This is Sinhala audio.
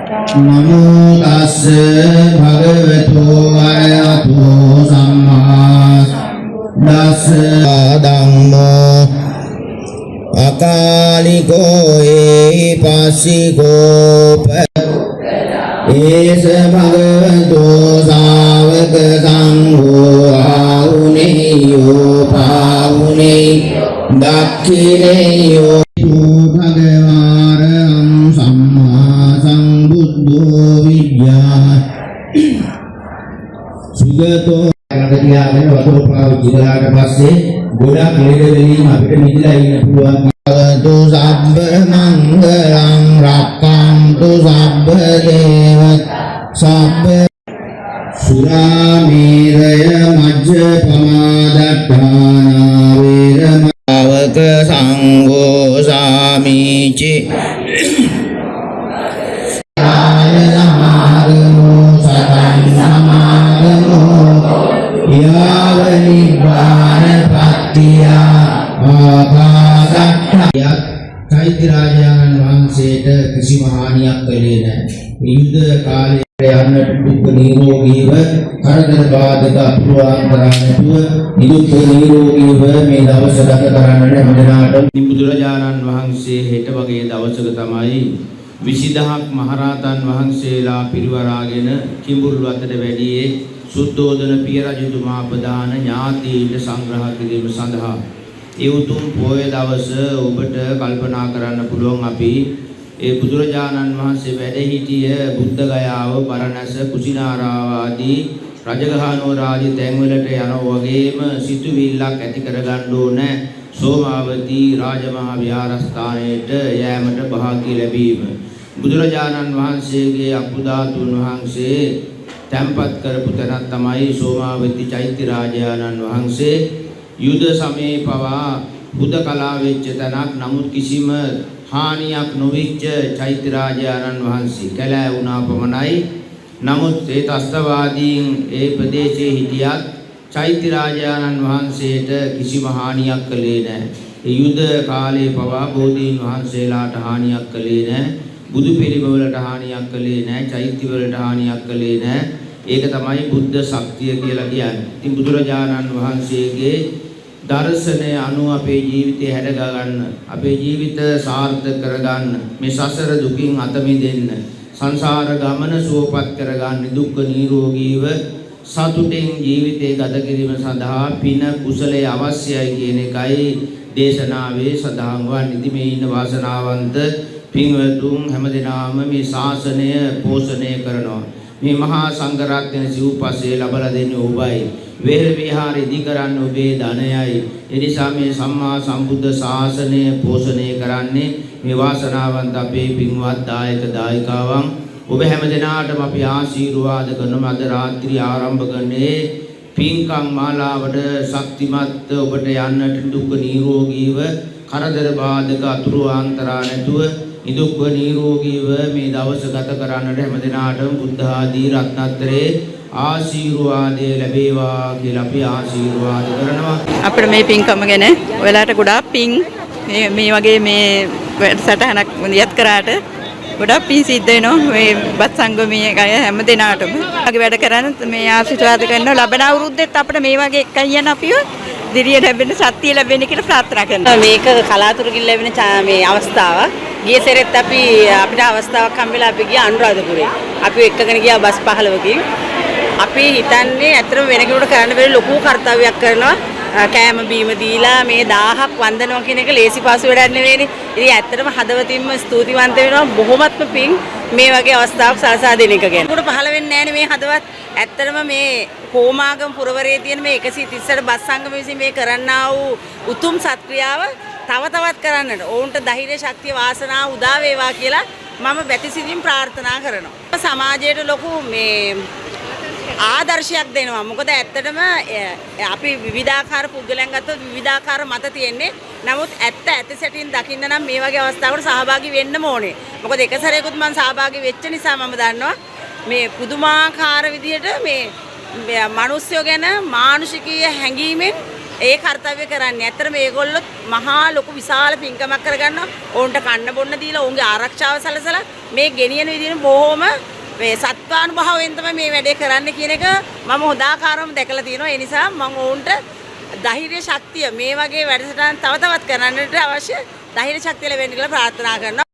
नमो तस्से भगवतो अरहतो सम्मा धम्मो अकालिको एहिपस्सिको एष भगवतो सावक संघो आहुनेयो पाहुनेयो दक्षिणेयो भगवारहं सम्मा संबुद्धो विद्या सुगतो තියාගෙන වතුර පාවිච්චි කළාට පස්සේ ගොඩක් ලෙඩ වෙලීම අපිට නිදලා ඉන්න පුළුවන්. අවතු සබ්බ මංගලං රක්ඛන්තු සබ්බ දේව සබ්බ සුරාමේරය මජ්ජපමාදට්ඨානා වේරමවක සංඝෝ සාමීචි චෛත්‍ය රාජානන් වහන්සේට කිසිම හානියක් කළේ නැහැ. යුද්ධ කාලේ යන්නට දුක් නිරෝගීව කරදර බාධක අපුරාන්තරා නැතුව නිදුක් නිරෝගීව මේ දවස ගත කරන්නට හැමදෙනාටම බුදුරජාණන් වහන්සේ හෙට වගේ දවසක තමයි 20000ක් මහරහතන් වහන්සේලා පිරිවරාගෙන කිඹුල් වතට වැඩියේ සුද්ධෝදන පිය රජතුමා ප්‍රදාන ඥාතීන්ට සංග්‍රහ කිරීම සඳහා ඒ උතුම් පොය දවස ඔබට කල්පනා කරන්න පුළුවන් අපි ඒ බුදුරජාණන් වහන්සේ වැඩ සිටිය බුද්ධ ගයාව බරණැස කුසිනාරාව ආදී රජගහනුවර ආදී තැන්වලට යනවා වගේම සිතුවිල්ලක් ඇති කරගන්න ඕනේ සෝමාවතී රාජමහා විහාරස්ථානයට යෑමට භාග්‍ය ලැබීම බුදුරජාණන් වහන්සේගේ අකුධාතුන් වහන්සේ තැන්පත් කරපු තැනක් තමයි සෝමාවතී චෛත්‍ය රාජානන් වහන්සේ යුද සමයේ පවා බුදකලා වෙච්ච තැනක් නමුත් කිසිම හානියක් නොවිච්ච චෛත්‍ය රාජානන් වහන්සේ කැලෑ වුණා පමණයි නමුත් ඒ ත්‍ස්තවාදීන් ඒ ප්‍රදේශයේ හිටියත් චෛත්‍ය රාජානන් වහන්සේට කිසිම හානියක් කළේ නැහැ. ඒ යුද කාලේ පවා බෝධීන් වහන්සේලාට හානියක් කළේ නැහැ. බුදු පිළිම වලට හානියක් කළේ නැහැ. චෛත්‍ය වලට හානියක් කළේ නැහැ. ඒක තමයි බුද්ධ ශක්තිය කියලා කියන්නේ. ඉතින් බුදුරජාණන් වහන්සේගේ දර්ශනය අනුව අපේ ජීවිතය හැඩ ගන්න, අපේ ජීවිත සාර්ථක කරගන්න, මේ සසර දුකින් අත මිදෙන්න, සංසාර ගමන සුවපත් කරගන්න, දුක්ඛ නිරෝගීව සතුටින් ජීවිතය ගත කිරීම සඳහා පින කුසලයේ අවශ්‍යයි කියන එකයි දේශනාවේ සඳහන් වන්නේ. ඉතින් මේ ඉන්න වාසනාවන්ත පින්වතුන් හැමදෙනාම මේ ශාසනය පෝෂණය කරනවා. මේ මහා සංඝරත්නයේ සිව්පස්සේ ලබලා දෙන්නේ ඔබයි. වේර විහාර ඉදි කරන්නේ ඔබේ ධනයයි. ඒ නිසා මේ සම්මා සම්බුද්ධ ශාසනය පෝෂණය කරන්නේ මේ වාසනාවන්ත අපේ පින්වත් දායක දායිකාවන්. ඔබ හැමදෙනාටම අපි ආශිර්වාද කරන අද රාත්‍රී ආරම්භ කරන්නේ පින්කම් මාලාවට ශක්තිමත් ඔබට යන්නට දුක් නිරෝගීව කරදර බාධක අතුරු ආන්තරා නැතුව නිදුක්ව නිරෝගීව මේ දවස ගත කරන්නට හැමදෙනාටම බුද්ධ ආදී රත්නත්‍රයේ ආශිර්වාදය ලැබේවා කියලා අපි ආශිර්වාද කරනවා. අපිට මේ පින්කම ගැන ඔයාලට ගොඩාක් පින් මේ වගේ මේ වැඩසටහනක් යත් කරාට ගොඩාක් පින් සිද්ධ වෙනවා මේ බත් සංගමයේ අය හැමදෙනාටම. වගේ වැඩ කරන මේ ආශිර්වාද කරනවා. ලබන අවුරුද්දෙත් අපිට මේ වගේ එකයි යන අපිව දිරිය ලැබෙන්න සත්‍ය ලැබෙන්න කියලා ප්‍රාර්ථනා කරනවා. මේක කලාතුරකින් ලැබෙන මේ අවස්ථාවක්. ගිය සැරේත් අපිට අවස්ථාවක් හම්බෙලා අපි ගියා අනුරාධපුරේ. අපි එක්කගෙන ගියා බස් 15කින්. අපි හිතන්නේ අතර වෙන කෙනෙකුට කරන්න බැරි ලොකු කාර්යයක් කරනවා. කෑම බීම දීලා මේ 1000ක් වන්දනවා කියන එක ලේසි පාසු වැඩක් නෙවෙයිනේ. ඉතින් ඇත්තටම හදවතින්ම ස්තුතිවන්ත වෙනවා. බොහොමත්ම පිං මේ වගේ අවස්ථාවක් සලසා දෙන එක ගැන. උඩ පහළ වෙන්නේ නැහැනේ මේ හදවත්. ඇත්තටම මේ කොමාගම පුරවරයේ තියෙන මේ 138 බස් සංගම විසින් මේ කරන්නා වූ උතුම් සත්ක්‍රියාව තව තවත් කරන්නට ඔවුන්ට ධෛර්ය ශක්තිය වාසනාව උදා වේවා කියලා මම වැතිසිතින් ප්‍රාර්ථනා කරනවා. සමාජයට ලොකු මේ ආදර්ශයක් දෙනවා. මොකද ඇත්තටම අපි විවිධාකාර පුද්ගලයන් ගත්තොත් විවිධාකාර මත තියෙන්නේ. නමුත් ඇත්ත සැටින් දකින්න නම් මේ වගේ අවස්ථාවකට සහභාගී වෙන්නම ඕනේ. මොකද එක සැරේකුත් මම සහභාගී වෙච්ච නිසා මම දන්නවා මේ පුදුමාකාර විදිහට මේ මිනිස්සුયો ගැන මානුෂිකීය හැඟීමෙන් ඒ කාර්යය කරන්නේ. ඇත්තට මේගොල්ලෝ මහා ලොකු විශාල පින්කමක් කරගන්නවා. ඔවුන්ට කන්න බොන්න දීලා ඔවුන්ගේ ආරක්ෂාව සලසලා මේ ගෙනියන විදිහට බොහොම මේ සත්වානුභවයෙන් තමයි මේ වැඩේ කරන්න කියන එක මම හොදාකාරවම දැකලා තියෙනවා. ඒ නිසා මම ඔවුන්ට ධෛර්ය ශක්තිය මේ වගේ වැඩසටහන් තව තවත් කරන්නට අවශ්‍ය ධෛර්ය ශක්තිය ලැබෙන්න කියලා ප්‍රාර්ථනා කරනවා.